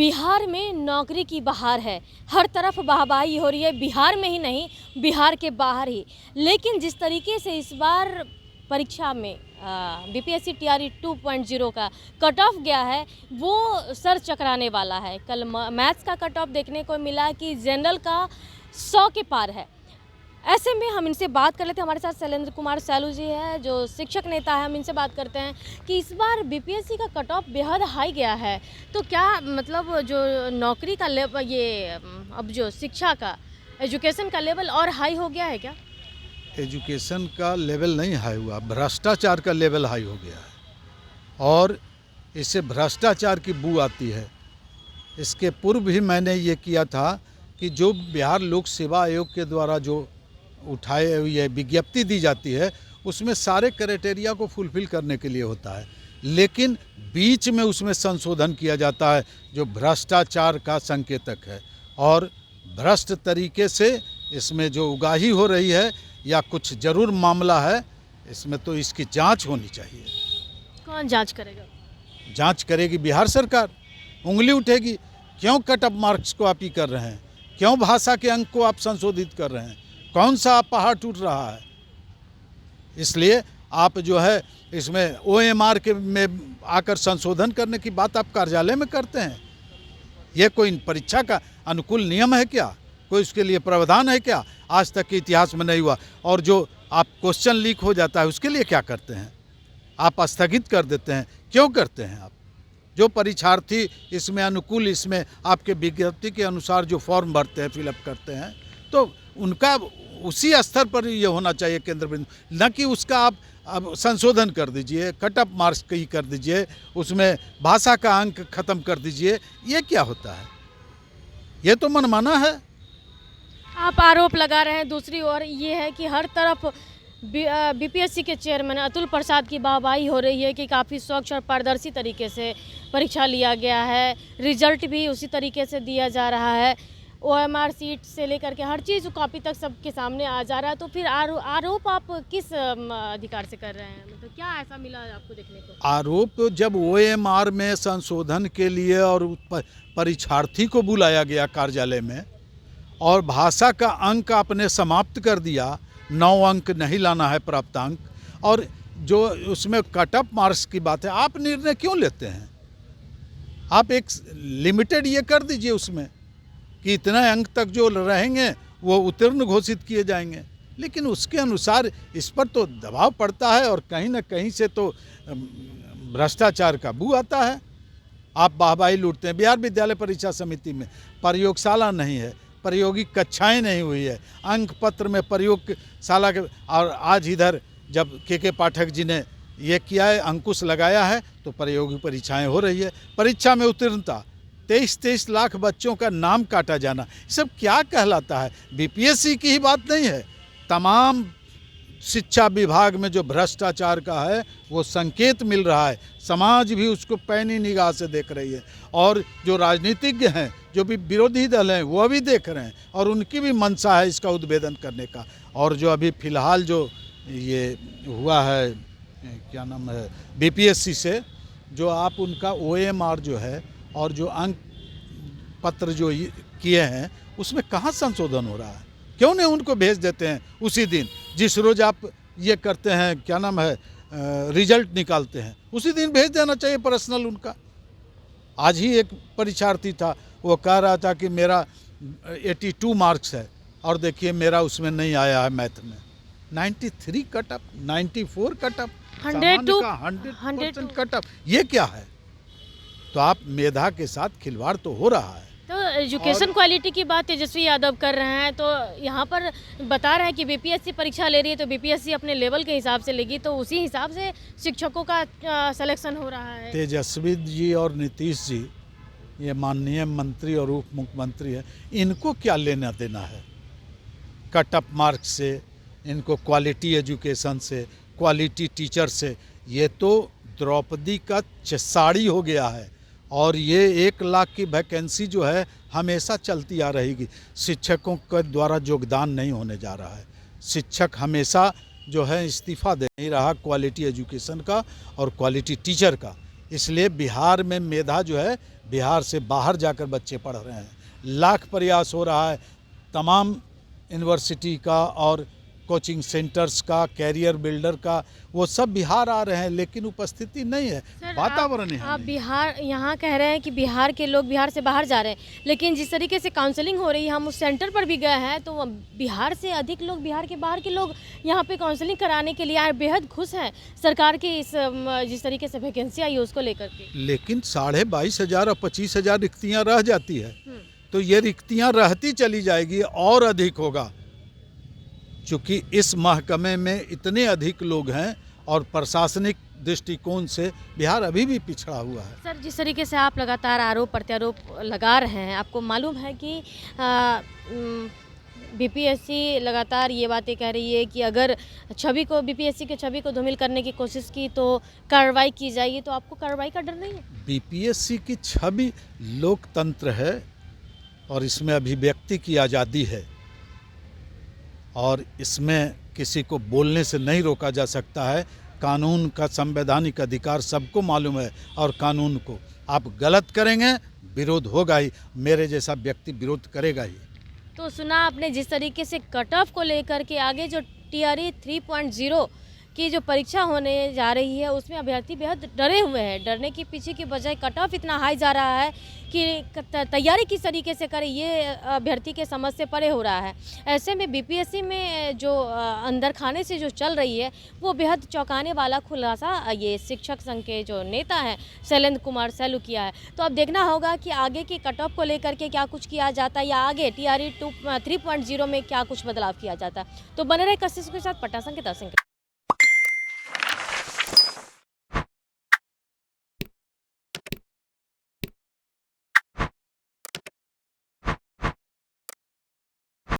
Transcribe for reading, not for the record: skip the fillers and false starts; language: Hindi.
बिहार में नौकरी की बहार है। हर तरफ वाहवाही हो रही है, बिहार में ही नहीं, बिहार के बाहर ही। लेकिन जिस तरीके से इस बार परीक्षा में बीपीएससी टीआरई 2.0 का कट ऑफ गया है, वो सर चकराने वाला है। कल मैथ्स का कट ऑफ देखने को मिला कि जनरल का 100 के पार है। ऐसे में हम इनसे बात कर लेते हैं। हमारे साथ शैलेंद्र कुमार सैलू जी है, जो शिक्षक नेता है। हम इनसे बात करते हैं कि इस बार बीपीएससी का कट ऑफ बेहद हाई गया है, तो क्या मतलब जो नौकरी का लेवल, ये अब जो शिक्षा का एजुकेशन का लेवल और हाई हो गया है क्या? एजुकेशन का लेवल नहीं हाई हुआ, भ्रष्टाचार का लेवल हाई हो गया है और इससे भ्रष्टाचार की बू आती है। इसके पूर्व भी मैंने ये किया था कि जो बिहार लोक सेवा आयोग के द्वारा जो उठाए हुए विज्ञप्ति दी जाती है, उसमें सारे क्राइटेरिया को फुलफिल करने के लिए होता है, लेकिन बीच में उसमें संशोधन किया जाता है जो भ्रष्टाचार का संकेतक है। और भ्रष्ट तरीके से इसमें जो उगाही हो रही है या कुछ जरूर मामला है, इसमें तो इसकी जांच होनी चाहिए। कौन जांच करेगा? जांच करेगी बिहार सरकार, उंगली उठेगी। क्यों कट ऑफ मार्क्स को आप ही कर रहे हैं? क्यों भाषा के अंक को आप संशोधित कर रहे हैं? कौन सा पहाड़ टूट रहा है? इसलिए आप जो है इसमें ओएमआर के में आकर संशोधन करने की बात आप कार्यालय में करते हैं। ये कोई परीक्षा का अनुकूल नियम है क्या? कोई उसके लिए प्रावधान है क्या? आज तक के इतिहास में नहीं हुआ। और जो आप क्वेश्चन लीक हो जाता है उसके लिए क्या करते हैं? आप स्थगित कर देते हैं। क्यों करते हैं आप? जो परीक्षार्थी इसमें अनुकूल, इसमें आपके विज्ञप्ति के अनुसार जो फॉर्म भरते हैं, फिलअप करते हैं, तो उनका उसी स्तर पर ये होना चाहिए केंद्र बिंदु, न कि उसका आप अब संशोधन कर दीजिए, कट ऑफ मार्क्स कहीं कर दीजिए, उसमें भाषा का अंक खत्म कर दीजिए। ये क्या होता है? ये तो मनमाना है। आप आरोप लगा रहे हैं, दूसरी ओर ये है कि हर तरफ बीपीएससी के चेयरमैन अतुल प्रसाद की वाहवाही हो रही है कि काफ़ी स्वच्छ और पारदर्शी तरीके से परीक्षा लिया गया है, रिजल्ट भी उसी तरीके से दिया जा रहा है, ओएमआर सीट से लेकर के हर चीज़ कॉपी तक सबके सामने आ जा रहा है। तो फिर आरोप आप किस अधिकार से कर रहे हैं? मतलब क्या ऐसा मिला आपको देखने को? आरोप जब ओएमआर में संशोधन के लिए और परीक्षार्थी को बुलाया गया कार्यालय में और भाषा का अंक आपने समाप्त कर दिया, 9 अंक नहीं लाना है प्राप्तांक, और जो उसमें कट ऑफ मार्क्स की बात है, आप निर्णय क्यों लेते हैं? आप एक लिमिटेड ये कर दीजिए उसमें कि इतना अंक तक जो रहेंगे वो उत्तीर्ण घोषित किए जाएंगे। लेकिन उसके अनुसार इस पर तो दबाव पड़ता है और कहीं ना कहीं से तो भ्रष्टाचार का बू आता है। आप वाहवाही लूटते हैं। बिहार विद्यालय परीक्षा समिति में प्रयोगशाला नहीं है, प्रायोगिक कक्षाएं नहीं हुई है, अंक पत्र में प्रयोगशाला के, और आज इधर जब के पाठक जी ने ये किया है, अंकुश लगाया है, तो प्रायोगिक परीक्षाएं हो रही है। परीक्षा में उत्तीर्णता 23 लाख बच्चों का नाम काटा जाना, सब क्या कहलाता है? बीपीएससी की ही बात नहीं है, तमाम शिक्षा विभाग में जो भ्रष्टाचार का है वो संकेत मिल रहा है। समाज भी उसको पैनी निगाह से देख रही है और जो राजनीतिज्ञ हैं, जो भी विरोधी दल हैं, वो भी देख रहे हैं और उनकी भी मंशा है इसका उद्भेदन करने का। और जो अभी फ़िलहाल जो ये हुआ है, क्या नाम है, बीपीएससी से जो आप उनका ओएमआर जो है और जो अंक पत्र जो किए हैं, उसमें कहाँ संशोधन हो रहा है? क्यों नहीं उनको भेज देते हैं उसी दिन, जिस रोज़ आप ये करते हैं, क्या नाम है, रिजल्ट निकालते हैं, उसी दिन भेज देना चाहिए पर्सनल उनका। आज ही एक परीक्षार्थी था, वो कह रहा था कि मेरा 82 मार्क्स है और देखिए मेरा उसमें नहीं आया है मैथ में। 93 cut off, 94 cut off, 100% cut off, ये क्या है? तो आप मेधा के साथ खिलवाड़ तो हो रहा है। तो एजुकेशन क्वालिटी की बात तेजस्वी यादव कर रहे हैं, तो यहाँ पर बता रहे हैं कि बीपीएससी परीक्षा ले रही है तो बीपीएससी अपने लेवल के हिसाब से लेगी, तो उसी हिसाब से शिक्षकों का सिलेक्शन हो रहा है। तेजस्वी जी और नीतीश जी, ये माननीय मंत्री और उप मुख्यमंत्री है, इनको क्या लेना देना है कट ऑफ मार्क्स से? इनको क्वालिटी एजुकेशन से, क्वालिटी टीचर से, ये तो द्रौपदी का साड़ी हो गया है। और ये 1 लाख की वैकेंसी जो है हमेशा चलती आ रहेगी। शिक्षकों के द्वारा योगदान नहीं होने जा रहा है। शिक्षक हमेशा जो है इस्तीफ़ा दे नहीं रहा क्वालिटी एजुकेशन का और क्वालिटी टीचर का। इसलिए बिहार में मेधा जो है बिहार से बाहर जाकर बच्चे पढ़ रहे हैं। लाख प्रयास हो रहा है तमाम यूनिवर्सिटी का और कोचिंग सेंटर्स का, कैरियर बिल्डर का, वो सब बिहार आ रहे हैं, लेकिन उपस्थिति नहीं है, वातावरण है आप नहीं। बिहार यहाँ कह रहे हैं कि बिहार के लोग बिहार से बाहर जा रहे हैं, लेकिन जिस तरीके से काउंसलिंग हो रही है, हम उस सेंटर पर भी गए हैं तो बिहार से अधिक लोग, बिहार के बाहर के लोग यहाँ पे काउंसलिंग कराने के लिए आए, बेहद खुश हैं सरकार की इस जिस तरीके से वैकेंसी आई है उसको लेकर के। लेकिन 22,500 और 25,000 रिक्तियाँ रह जाती है, तो ये रिक्तियाँ रहती चली जाएगी और अधिक होगा, क्योंकि इस महकमे में इतने अधिक लोग हैं और प्रशासनिक दृष्टिकोण से बिहार अभी भी पिछड़ा हुआ है। सर, जिस तरीके से आप लगातार आरोप प्रत्यारोप लगा रहे हैं, आपको मालूम है कि बीपीएससी लगातार ये बातें कह रही है कि अगर बीपीएससी के छवि को धूमिल करने की कोशिश की तो कार्रवाई की जाएगी, तो आपको कार्रवाई का डर नहीं है? बीपीएससी की छवि लोकतंत्र है और इसमें अभिव्यक्ति की आज़ादी है और इसमें किसी को बोलने से नहीं रोका जा सकता है। कानून का संवैधानिक अधिकार सबको मालूम है और कानून को आप गलत करेंगे विरोध होगा ही, मेरे जैसा व्यक्ति विरोध करेगा ही। तो सुना आपने जिस तरीके से कट ऑफ को लेकर के आगे जो टीआरई 3.0 की जो परीक्षा होने जा रही है उसमें अभ्यर्थी बेहद डरे हुए हैं। डरने के पीछे की बजाय कट ऑफ इतना हाई जा रहा है कि तैयारी किस तरीके से करें ये अभ्यर्थी के समझ से परे हो रहा है। ऐसे में बीपीएससी में जो अंदर खाने से जो चल रही है वो बेहद चौंकाने वाला खुलासा ये शिक्षक संघ के जो नेता हैं शैलेंद्र कुमार सैलू किया है। तो अब देखना होगा कि आगे की कट ऑफ को लेकर के क्या कुछ किया जाता है या आगे टीआरई 3.0 में क्या कुछ बदलाव किया जाता है। तो बने रहे कशिश के साथ पटना संकेत।